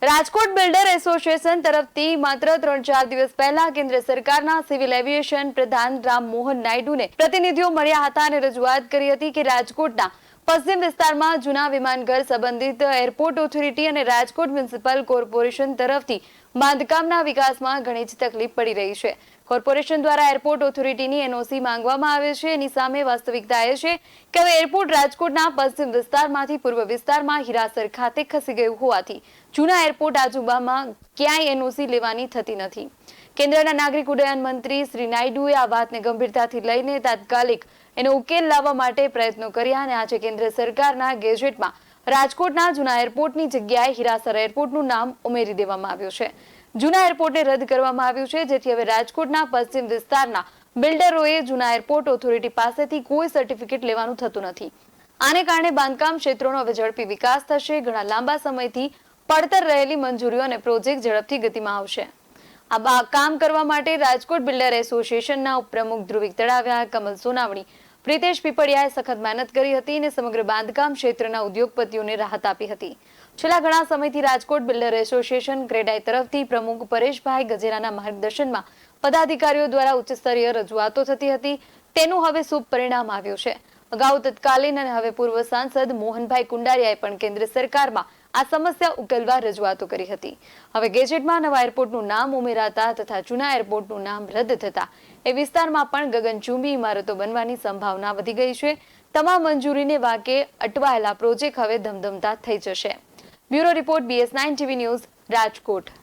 Rajkot builder association તરફથી માત્ર 3-4 દિવસ પહેલા કેન્દ્ર સરકારના સિવિલ એવિએશન પ્રધાન રામ મોહન નાયડુને પ્રતિનિધિઓ મળ્યા હતા અને રજૂઆત કરી હતી કે રાજકોટના પશ્ચિમ વિસ્તારમાં જૂના વિમાનઘર સંબંધિત એરપોર્ટ ઓથોરિટી અને રાજકોટ મ્યુનિસિપલ કોર્પોરેશન તરફથી બાંધકામના વિકાસમાં ઘણી જ તકલીફ પડી રહી છે। કોર્પોરેશન દ્વારા એરપોર્ટ ઓથોરિટીની એનઓસી માંગવામાં આવે છે। એની સામે વાસ્તવિકતા એ છે કે હવે એરપોર્ટ રાજકોટના પશ્ચિમ વિસ્તારમાંથી પૂર્વ વિસ્તારમાં હીરાસર ખાતે ખસી ગયું હોવાથી જૂના એરપોર્ટ આજુબાજુમાં ક્યાંય એનઓસી લેવાની થતી નથી। કેન્દ્રના નાગરિક ઉડ્ડયન મંત્રી શ્રી નાયડુએ આ વાતને ગંભીરતાથી લઈને તાત્કાલિક એનો ઉકેલ લાવવા માટે પ્રયત્નો કર્યા અને આજે કેન્દ્ર સરકારના ગેઝેટમાં રાજકોટના જૂના એરપોર્ટની જગ્યાએ હીરાસર એરપોર્ટનું નામ ઉમેરી દેવામાં આવ્યું છે। જૂના એરપોર્ટને રદ કરવામાં આવ્યું છે, જેથી હવે રાજકોટના પશ્ચિમ વિસ્તારના બિલ્ડરોએ જૂના એરપોર્ટ ઓથોરિટી પાસેથી કોઈ સર્ટિફિકેટ લેવાનું થતું નથી। આને કારણે બાંધકામ ક્ષેત્રનો હવે ઝડપી વિકાસ થશે। ઘણા લાંબા સમયથી પડતર રહેલી મંજૂરીઓ અને પ્રોજેક્ટ ઝડપથી ગતિમાં આવશે। આ કામ કરવા માટે રાજકોટ બિલ્ડર એસોસિએશનના ઉપપ્રમુખ ધ્રુવિક તળાવિયા, કમલ સોનાવણી, પ્રિતેશ પીપળિયાએ સખત મહેનત કરી હતી અને સમગ્ર બાંધકામ ક્ષેત્રના ઉદ્યોગપતિઓને રાહત આપી હતી। છેલ્લા ઘણા સમયથી રાજકોટ બિલ્ડર એસોસિએશન ક્રેડાઈ તરફથી પ્રમુખ પરેશભાઈ ગજેરાના માર્ગદર્શનમાં પદાધિકારીઓ દ્વારા ઉચ્ચ સ્તરીય રજૂઆતો થતી હતી। તેનું હવે શુભ પરિણામ આવ્યું છે। અગાઉ તત્કાલીન અને હવે પૂર્વ સાંસદ મોહનભાઈ કુંડારિયાએ પણ કેન્દ્ર સરકારમાં આ સમસ્યા ઉકેલવા રજૂઆતો કરી હતી। હવે ગેજેટમાં નવા એરપોર્ટનું નામ ઉમેરાતા તથા જૂના એરપોર્ટનું નામ રદ થતા એ વિસ્તારમાં પણ ગગનચુંબી ઇમારતો બનવાની સંભાવના વધી ગઈ છે। તમામ મંજૂરીને વાકે અટવાયેલા પ્રોજેક્ટ હવે ધમધમતા થઈ જશે। Bureau report BS9 TV news, Rajkot.